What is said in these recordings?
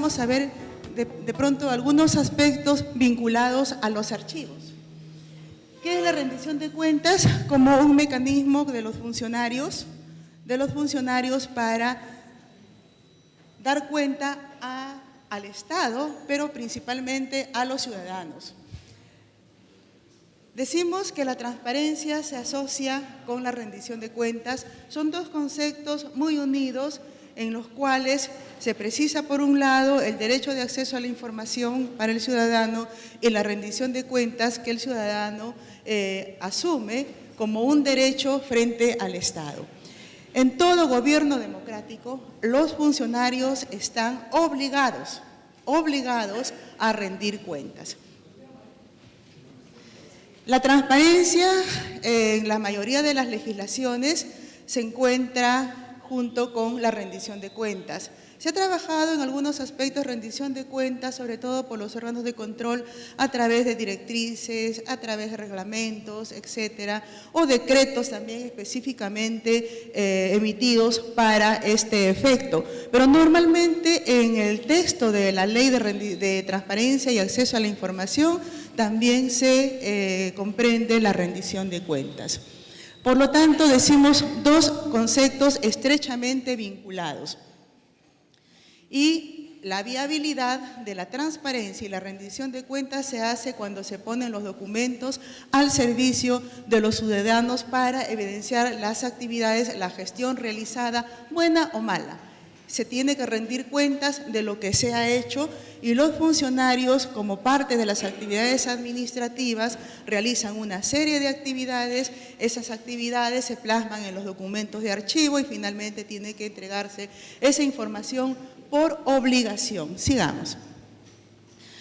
vamos a ver de pronto algunos aspectos vinculados a los archivos. ¿Qué es la rendición de cuentas? Como un mecanismo de los funcionarios para dar cuenta al Estado, pero principalmente a los ciudadanos. Decimos que la transparencia se asocia con la rendición de cuentas. Son dos conceptos muy unidos en los cuales se precisa, por un lado, el derecho de acceso a la información para el ciudadano y la rendición de cuentas que el ciudadano asume como un derecho frente al Estado. En todo gobierno democrático, los funcionarios están obligados a rendir cuentas. La transparencia en la mayoría de las legislaciones se encuentra junto con la rendición de cuentas. Se ha trabajado en algunos aspectos de rendición de cuentas, sobre todo por los órganos de control, a través de directrices, a través de reglamentos, etcétera, o decretos también específicamente emitidos para este efecto. Pero normalmente en el texto de la Ley de Transparencia y Acceso a la Información también se comprende la rendición de cuentas. Por lo tanto, decimos dos conceptos estrechamente vinculados. Y la viabilidad de la transparencia y la rendición de cuentas se hace cuando se ponen los documentos al servicio de los ciudadanos para evidenciar las actividades, la gestión realizada, buena o mala. Se tiene que rendir cuentas de lo que se ha hecho y los funcionarios, como parte de las actividades administrativas, realizan una serie de actividades. Esas actividades se plasman en los documentos de archivo y finalmente tiene que entregarse esa información por obligación. Sigamos.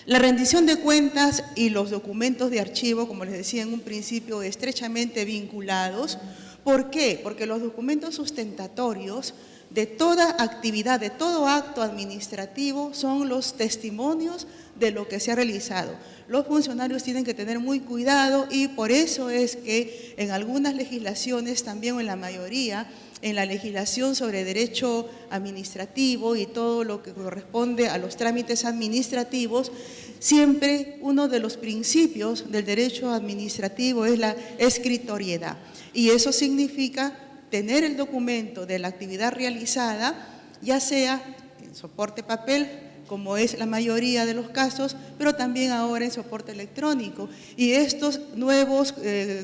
La rendición de cuentas y los documentos de archivo, como les decía en un principio, estrechamente vinculados. ¿Por qué? Porque los documentos sustentatorios de toda actividad, de todo acto administrativo, son los testimonios de lo que se ha realizado. Los funcionarios tienen que tener muy cuidado y por eso es que en algunas legislaciones, también en la mayoría, en la legislación sobre derecho administrativo y todo lo que corresponde a los trámites administrativos, siempre uno de los principios del derecho administrativo es la escritoriedad. Y eso significa tener el documento de la actividad realizada, ya sea en soporte papel, como es la mayoría de los casos, pero también ahora en soporte electrónico. Y estos nuevos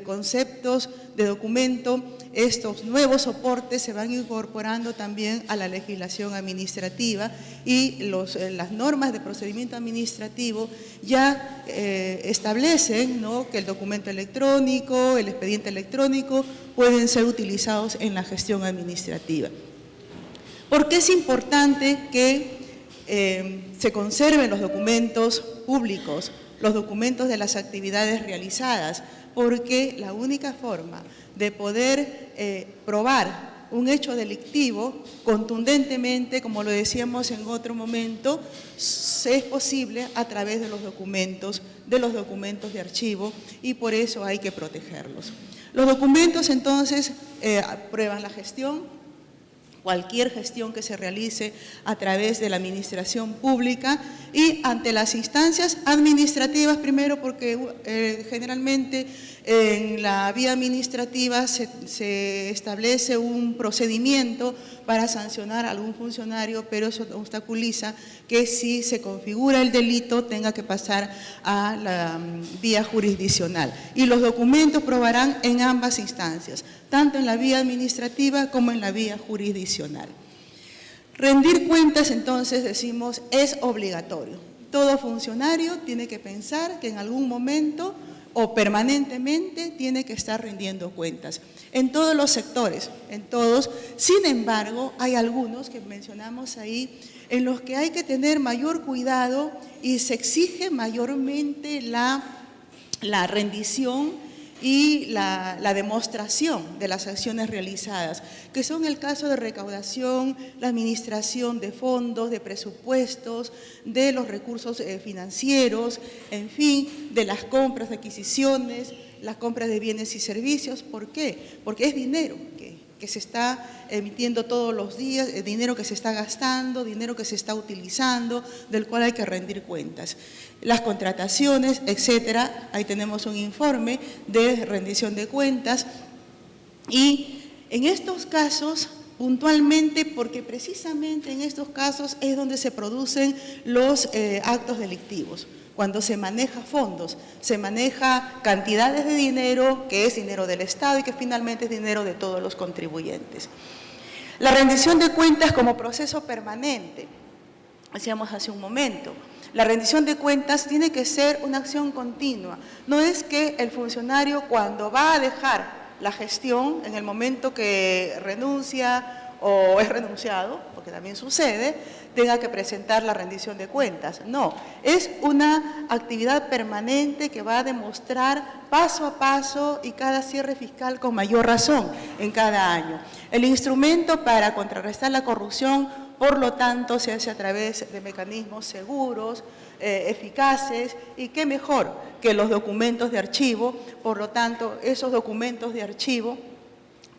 conceptos de documento, estos nuevos soportes se van incorporando también a la legislación administrativa y las normas de procedimiento administrativo ya establecen, ¿no?, que el documento electrónico, el expediente electrónico pueden ser utilizados en la gestión administrativa. ¿Por qué es importante que se conserven los documentos públicos, los documentos de las actividades realizadas? Porque la única forma de poder probar un hecho delictivo contundentemente, como lo decíamos en otro momento, es posible a través de los documentos de archivo y por eso hay que protegerlos. Los documentos entonces prueban la gestión. Cualquier gestión que se realice a través de la administración pública y ante las instancias administrativas, primero porque generalmente en la vía administrativa se establece un procedimiento para sancionar a algún funcionario, pero eso obstaculiza que si se configura el delito tenga que pasar a la vía jurisdiccional. Y los documentos probarán en ambas instancias, tanto en la vía administrativa como en la vía jurisdiccional. Rendir cuentas, entonces, decimos, es obligatorio. Todo funcionario tiene que pensar que en algún momento o permanentemente tiene que estar rindiendo cuentas. En todos los sectores, en todos. Sin embargo, hay algunos que mencionamos ahí en los que hay que tener mayor cuidado y se exige mayormente la rendición y la demostración de las acciones realizadas, que son el caso de recaudación, la administración de fondos, de presupuestos, de los recursos financieros, en fin, de las compras, de adquisiciones, las compras de bienes y servicios. ¿Por qué? Porque es dinero que se está emitiendo todos los días, dinero que se está gastando, dinero que se está utilizando, del cual hay que rendir cuentas. Las contrataciones, etcétera, ahí tenemos un informe de rendición de cuentas y en estos casos, puntualmente, porque precisamente en estos casos es donde se producen los actos delictivos. Cuando se maneja fondos, se maneja cantidades de dinero que es dinero del Estado y que finalmente es dinero de todos los contribuyentes. La rendición de cuentas como proceso permanente, decíamos hace un momento. La rendición de cuentas tiene que ser una acción continua. No es que el funcionario cuando va a dejar la gestión, en el momento que renuncia o es renunciado, porque también sucede, tenga que presentar la rendición de cuentas. No, es una actividad permanente que va a demostrar paso a paso y cada cierre fiscal con mayor razón en cada año. El instrumento para contrarrestar la corrupción, por lo tanto, se hace a través de mecanismos seguros, eficaces, y qué mejor que los documentos de archivo. Por lo tanto, esos documentos de archivo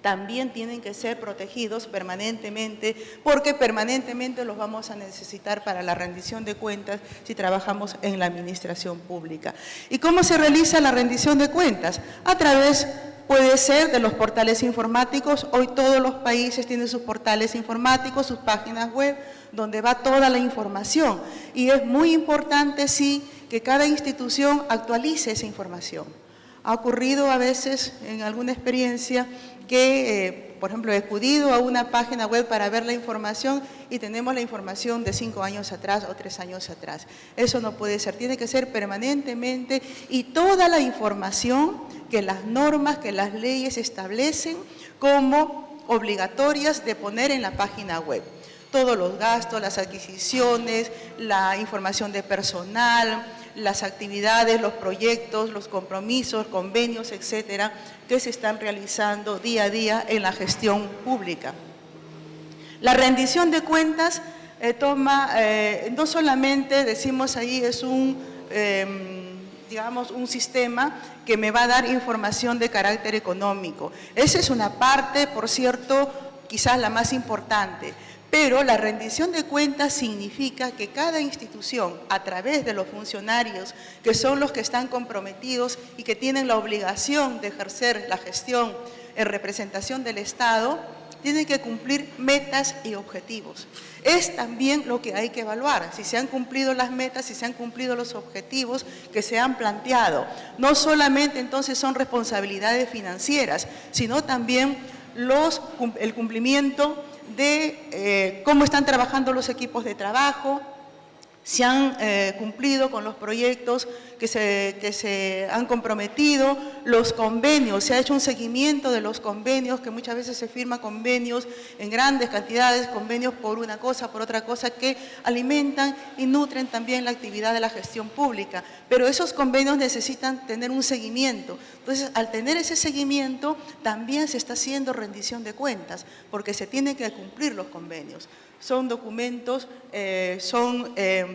también tienen que ser protegidos permanentemente, porque permanentemente los vamos a necesitar para la rendición de cuentas si trabajamos en la administración pública. ¿Y cómo se realiza la rendición de cuentas? A través, puede ser, de los portales informáticos. Hoy todos los países tienen sus portales informáticos, sus páginas web, donde va toda la información. Y es muy importante, sí, que cada institución actualice esa información. Ha ocurrido a veces, en alguna experiencia, que, por ejemplo, he acudido a una página web para ver la información y tenemos la información de 5 años atrás o 3 años atrás. Eso no puede ser, tiene que ser permanentemente, y toda la información que las normas, que las leyes establecen como obligatorias de poner en la página web. Todos los gastos, las adquisiciones, la información de personal, las actividades, los proyectos, los compromisos, convenios, etcétera, que se están realizando día a día en la gestión pública. La rendición de cuentas no solamente, decimos ahí, es digamos, un sistema que me va a dar información de carácter económico. Esa es una parte, por cierto, quizás la más importante. Pero la rendición de cuentas significa que cada institución, a través de los funcionarios, que son los que están comprometidos y que tienen la obligación de ejercer la gestión en representación del Estado, tienen que cumplir metas y objetivos. Es también lo que hay que evaluar, si se han cumplido las metas, si se han cumplido los objetivos que se han planteado. No solamente entonces son responsabilidades financieras, sino también el cumplimiento de cómo están trabajando los equipos de trabajo, si han cumplido con los proyectos que se han comprometido, los convenios, se ha hecho un seguimiento de los convenios, que muchas veces se firman convenios en grandes cantidades, convenios por una cosa, por otra cosa, que alimentan y nutren también la actividad de la gestión pública. Pero esos convenios necesitan tener un seguimiento. Entonces, al tener ese seguimiento, también se está haciendo rendición de cuentas, porque se tienen que cumplir los convenios. Son documentos, son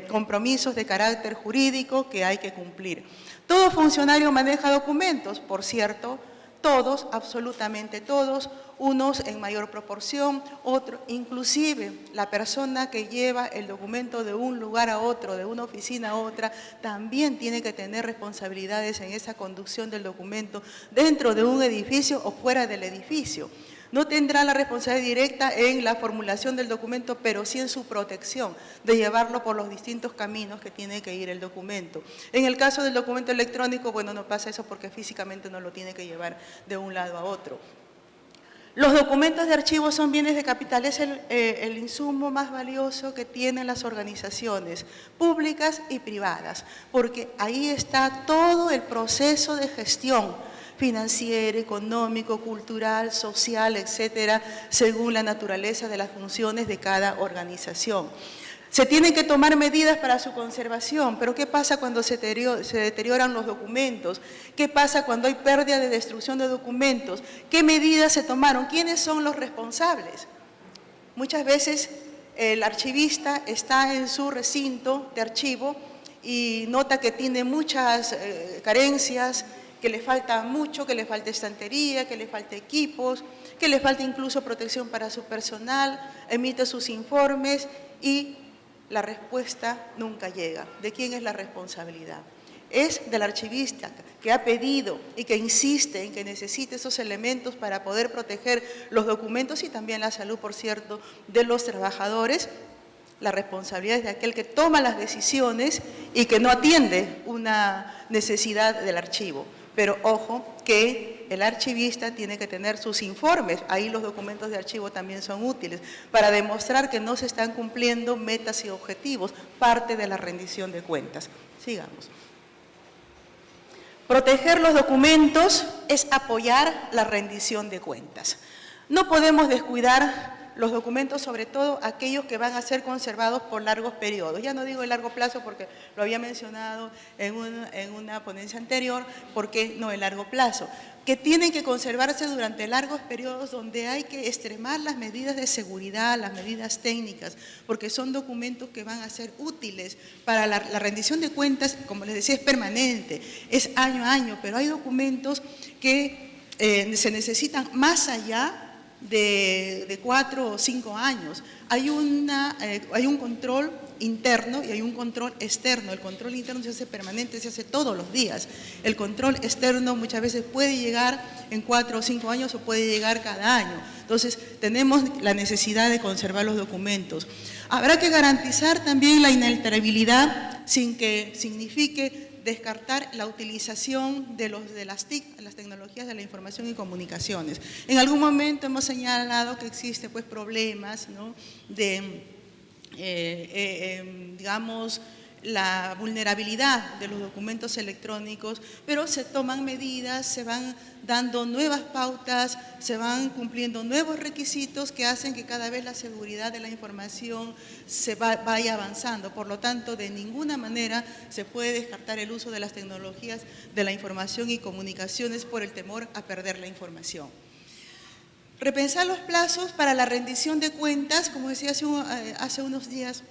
compromisos de carácter jurídico que hay que cumplir. Todo funcionario maneja documentos, por cierto, todos, absolutamente todos, unos en mayor proporción, otros, inclusive la persona que lleva el documento de un lugar a otro, de una oficina a otra, también tiene que tener responsabilidades en esa conducción del documento dentro de un edificio o fuera del edificio. No tendrá la responsabilidad directa en la formulación del documento, pero sí en su protección, de llevarlo por los distintos caminos que tiene que ir el documento. En el caso del documento electrónico, bueno, no pasa eso porque físicamente no lo tiene que llevar de un lado a otro. Los documentos de archivo son bienes de capital, es el insumo más valioso que tienen las organizaciones públicas y privadas, porque ahí está todo el proceso de gestión financiero, económico, cultural, social, etcétera, según la naturaleza de las funciones de cada organización. Se tienen que tomar medidas para su conservación, pero ¿qué pasa cuando se deterioran los documentos? ¿Qué pasa cuando hay pérdida de destrucción de documentos? ¿Qué medidas se tomaron? ¿Quiénes son los responsables? Muchas veces el archivista está en su recinto de archivo y nota que tiene muchas carencias, que le falta mucho, que le falta estantería, que le falta equipos, que le falta incluso protección para su personal, emite sus informes y la respuesta nunca llega. ¿De quién es la responsabilidad? Es del archivista que ha pedido y que insiste en que necesite esos elementos para poder proteger los documentos y también la salud, por cierto, de los trabajadores. La responsabilidad es de aquel que toma las decisiones y que no atiende una necesidad del archivo. Pero ojo que el archivista tiene que tener sus informes, ahí los documentos de archivo también son útiles, para demostrar que no se están cumpliendo metas y objetivos, parte de la rendición de cuentas. Sigamos. Proteger los documentos es apoyar la rendición de cuentas. No podemos descuidar los documentos, sobre todo aquellos que van a ser conservados por largos periodos. Ya no digo el largo plazo porque lo había mencionado en una ponencia anterior, porque no el largo plazo, que tienen que conservarse durante largos periodos donde hay que extremar las medidas de seguridad, las medidas técnicas, porque son documentos que van a ser útiles para la rendición de cuentas, como les decía, es permanente, es año a año, pero hay documentos que se necesitan más allá de 4 o 5 años. Hay un control interno y hay un control externo. El control interno se hace permanente, se hace todos los días. El control externo muchas veces puede llegar en 4 o 5 años o puede llegar cada año. Entonces, tenemos la necesidad de conservar los documentos. Habrá que garantizar también la inalterabilidad sin que signifique descartar la utilización de las TIC, las tecnologías de la información y comunicaciones. En algún momento hemos señalado que existen pues problemas, ¿no?, de, digamos, la vulnerabilidad de los documentos electrónicos, pero se toman medidas, se van dando nuevas pautas, se van cumpliendo nuevos requisitos que hacen que cada vez la seguridad de la información vaya avanzando. Por lo tanto, de ninguna manera se puede descartar el uso de las tecnologías de la información y comunicaciones por el temor a perder la información. Repensar los plazos para la rendición de cuentas, como decía hace unos días,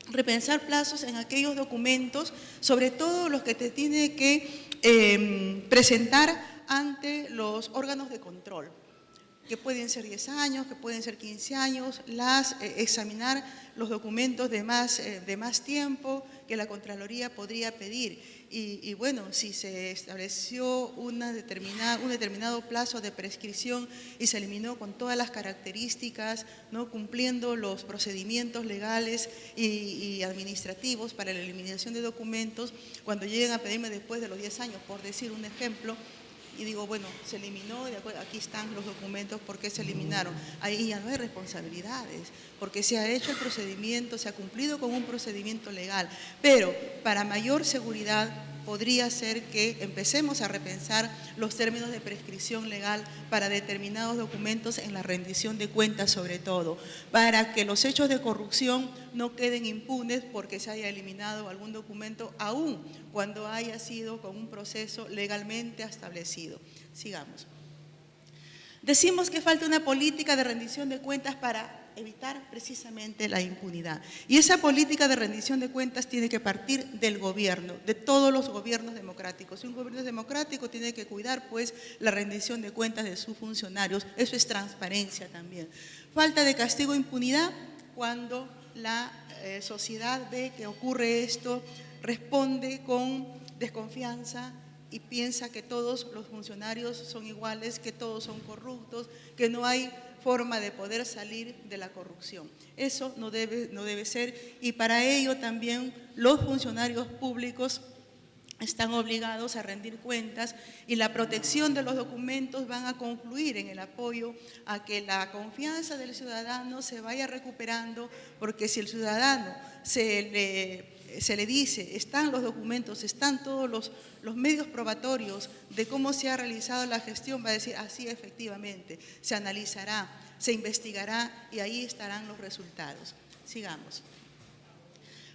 repensar plazos en aquellos documentos, sobre todo los que te tiene que presentar ante los órganos de control, que pueden ser 10 años, que pueden ser 15 años, examinar los documentos de más tiempo que la Contraloría podría pedir. Y bueno, si se estableció un determinado plazo de prescripción y se eliminó con todas las características, ¿no?, cumpliendo los procedimientos legales y administrativos para la eliminación de documentos, cuando lleguen a pedirme después de los 10 años, por decir un ejemplo, y digo, bueno, se eliminó, de acuerdo, aquí están los documentos, ¿por qué se eliminaron? Ahí ya no hay responsabilidades, porque se ha hecho el procedimiento, se ha cumplido con un procedimiento legal, pero para mayor seguridad podría ser que empecemos a repensar los términos de prescripción legal para determinados documentos en la rendición de cuentas, sobre todo, para que los hechos de corrupción no queden impunes porque se haya eliminado algún documento, aún cuando haya sido con un proceso legalmente establecido. Sigamos. Decimos que falta una política de rendición de cuentas para evitar precisamente la impunidad. Y esa política de rendición de cuentas tiene que partir del gobierno, de todos los gobiernos democráticos. Si un gobierno democrático tiene que cuidar pues la rendición de cuentas de sus funcionarios, eso es transparencia también. Falta de castigo e impunidad cuando la sociedad ve que ocurre esto, responde con desconfianza y piensa que todos los funcionarios son iguales, que todos son corruptos, que no hay forma de poder salir de la corrupción. Eso no debe ser, y para ello también los funcionarios públicos están obligados a rendir cuentas y la protección de los documentos van a concluir en el apoyo a que la confianza del ciudadano se vaya recuperando, porque si el ciudadano se le dice, están los documentos, están todos los medios probatorios de cómo se ha realizado la gestión, va a decir, así efectivamente, se analizará, se investigará y ahí estarán los resultados. Sigamos.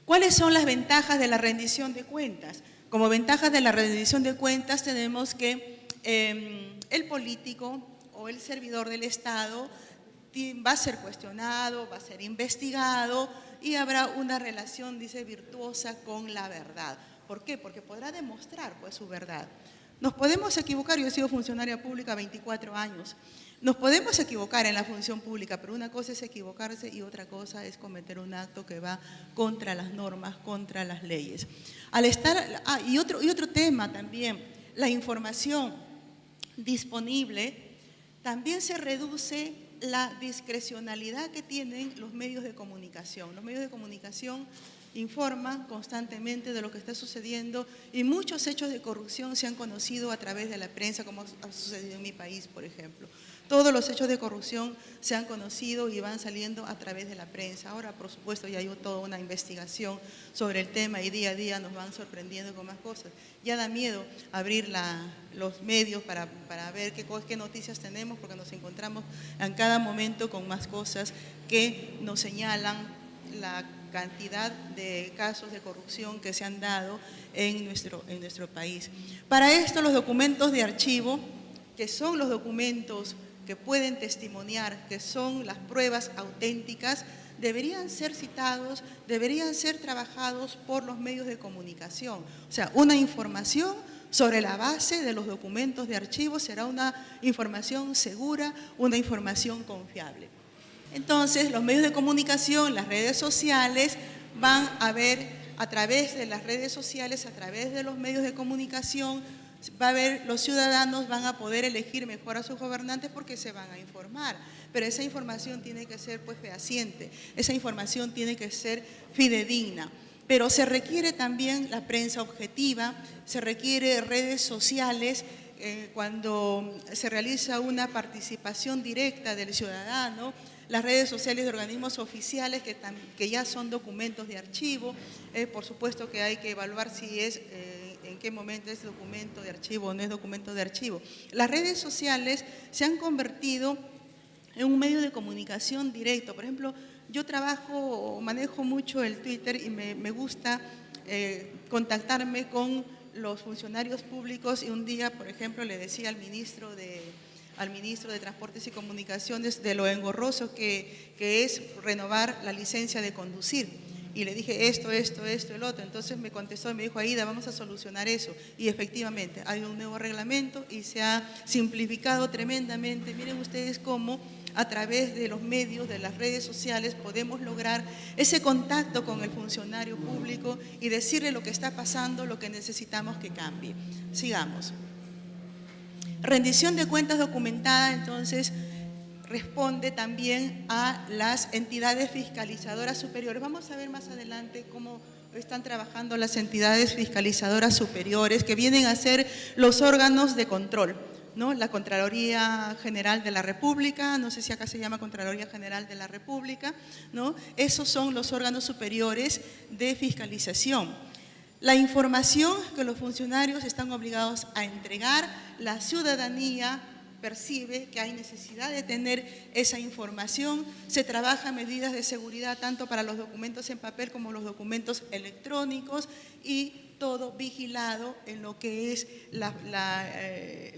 ¿Cuáles son las ventajas de la rendición de cuentas? Como ventajas de la rendición de cuentas tenemos que el político o el servidor del Estado va a ser cuestionado, va a ser investigado y habrá una relación, dice, virtuosa con la verdad. ¿Por qué? Porque podrá demostrar pues su verdad. Nos podemos equivocar, yo he sido funcionaria pública 24 años, nos podemos equivocar en la función pública, pero una cosa es equivocarse y otra cosa es cometer un acto que va contra las normas, contra las leyes. Y otro tema también, la información disponible, también se reduce la discrecionalidad que tienen los medios de comunicación. Los medios de comunicación informan constantemente de lo que está sucediendo y muchos hechos de corrupción se han conocido a través de la prensa, como ha sucedido en mi país, por ejemplo. Todos los hechos de corrupción se han conocido y van saliendo a través de la prensa. Ahora, por supuesto, ya hay toda una investigación sobre el tema y día a día nos van sorprendiendo con más cosas. Ya da miedo abrir los medios para ver qué noticias tenemos, porque nos encontramos en cada momento con más cosas que nos señalan la cantidad de casos de corrupción que se han dado en nuestro país. Para esto, los documentos de archivo, que son los documentos que pueden testimoniar, que son las pruebas auténticas, deberían ser citados, deberían ser trabajados por los medios de comunicación. O sea, una información sobre la base de los documentos de archivo será una información segura, una información confiable. Entonces, los medios de comunicación, las redes sociales, van a ver a través de las redes sociales, a través de los medios de comunicación, los ciudadanos van a poder elegir mejor a sus gobernantes porque se van a informar. Pero esa información tiene que ser fehaciente, esa información tiene que ser fidedigna. Pero se requiere también la prensa objetiva, se requiere redes sociales. Cuando se realiza una participación directa del ciudadano, las redes sociales de organismos oficiales que ya son documentos de archivo, por supuesto que hay que evaluar si en qué momento es documento de archivo o no es documento de archivo. Las redes sociales se han convertido en un medio de comunicación directo. Por ejemplo, yo manejo mucho el Twitter y me gusta contactarme con los funcionarios públicos y un día, por ejemplo, le decía al ministro de Transportes y Comunicaciones de lo engorroso que es renovar la licencia de conducir. Y le dije esto, el otro. Entonces me contestó y me dijo, Aida, vamos a solucionar eso. Y efectivamente, hay un nuevo reglamento y se ha simplificado tremendamente. Miren ustedes cómo a través de los medios, de las redes sociales, podemos lograr ese contacto con el funcionario público y decirle lo que está pasando, lo que necesitamos que cambie. Sigamos. Rendición de cuentas documentada, entonces, responde también a las entidades fiscalizadoras superiores. Vamos a ver más adelante cómo están trabajando las entidades fiscalizadoras superiores, que vienen a ser los órganos de control, ¿no? La Contraloría General de la República, no sé si acá se llama Contraloría General de la República, ¿no? Esos son los órganos superiores de fiscalización. La información que los funcionarios están obligados a entregar, la ciudadanía percibe que hay necesidad de tener esa información, se trabajan medidas de seguridad tanto para los documentos en papel como los documentos electrónicos y todo vigilado en lo que es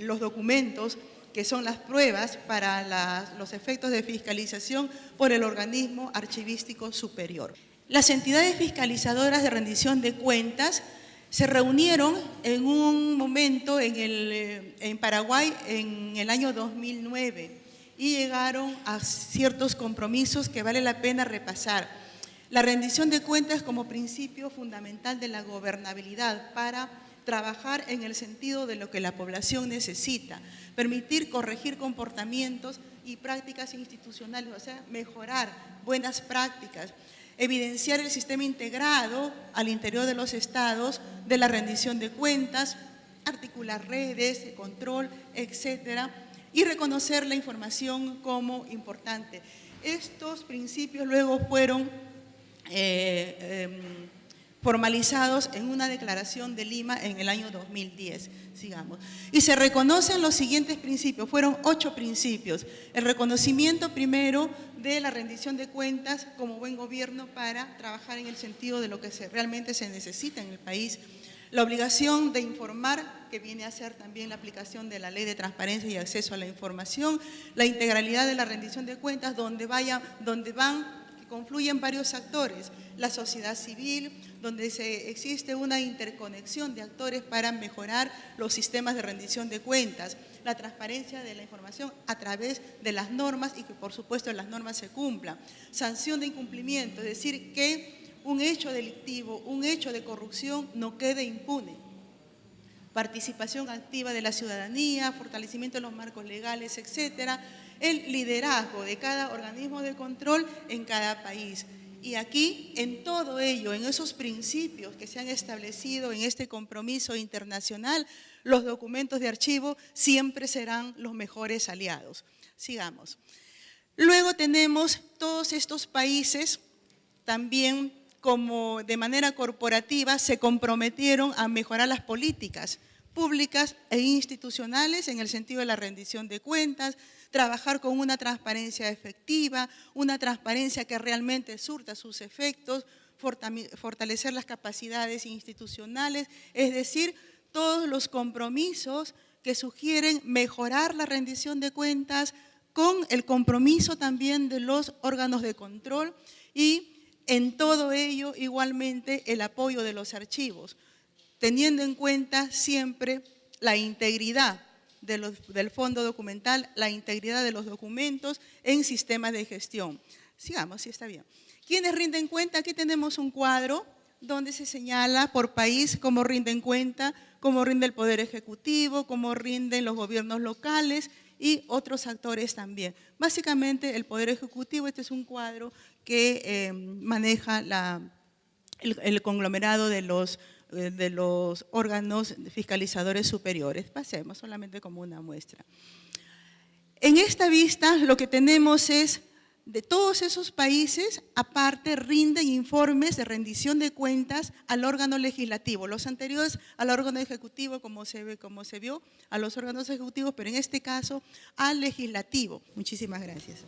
los documentos que son las pruebas para los efectos de fiscalización por el organismo archivístico superior. Las entidades fiscalizadoras de rendición de cuentas se reunieron en un momento en Paraguay en el año 2009 y llegaron a ciertos compromisos que vale la pena repasar. La rendición de cuentas como principio fundamental de la gobernabilidad para trabajar en el sentido de lo que la población necesita, permitir corregir comportamientos y prácticas institucionales, o sea, mejorar buenas prácticas, evidenciar el sistema integrado al interior de los estados de la rendición de cuentas, articular redes de control, etcétera, y reconocer la información como importante. Estos principios luego fueron formalizados en una declaración de Lima en el año 2010, sigamos. Y se reconocen los siguientes principios, fueron 8 principios. El reconocimiento primero de la rendición de cuentas como buen gobierno para trabajar en el sentido de lo que realmente se necesita en el país. La obligación de informar, que viene a ser también la aplicación de la Ley de Transparencia y Acceso a la Información. La integralidad de la rendición de cuentas, donde van confluyen varios actores, la sociedad civil, donde existe una interconexión de actores para mejorar los sistemas de rendición de cuentas, la transparencia de la información a través de las normas y que por supuesto las normas se cumplan, sanción de incumplimiento, es decir, que un hecho delictivo, un hecho de corrupción no quede impune. Participación activa de la ciudadanía, fortalecimiento de los marcos legales, etcétera, el liderazgo de cada organismo de control en cada país. Y aquí, en todo ello, en esos principios que se han establecido en este compromiso internacional, los documentos de archivo siempre serán los mejores aliados. Sigamos. Luego tenemos todos estos países también como de manera corporativa se comprometieron a mejorar las políticas públicas e institucionales en el sentido de la rendición de cuentas, trabajar con una transparencia efectiva, una transparencia que realmente surta sus efectos, fortalecer las capacidades institucionales, es decir, todos los compromisos que sugieren mejorar la rendición de cuentas con el compromiso también de los órganos de control y en todo ello, igualmente, el apoyo de los archivos, teniendo en cuenta siempre la integridad del fondo documental, la integridad de los documentos en sistemas de gestión. Sigamos, sí está bien. ¿Quiénes rinden cuenta? Aquí tenemos un cuadro donde se señala por país cómo rinden cuenta, cómo rinde el Poder Ejecutivo, cómo rinden los gobiernos locales y otros actores también. Básicamente el Poder Ejecutivo, este es un cuadro que maneja el conglomerado de los órganos fiscalizadores superiores. Pasemos solamente como una muestra. En esta vista lo que tenemos es, de todos esos países, aparte rinden informes de rendición de cuentas al órgano legislativo. Los anteriores al órgano ejecutivo, como se vio, a los órganos ejecutivos, pero en este caso al legislativo. Muchísimas gracias.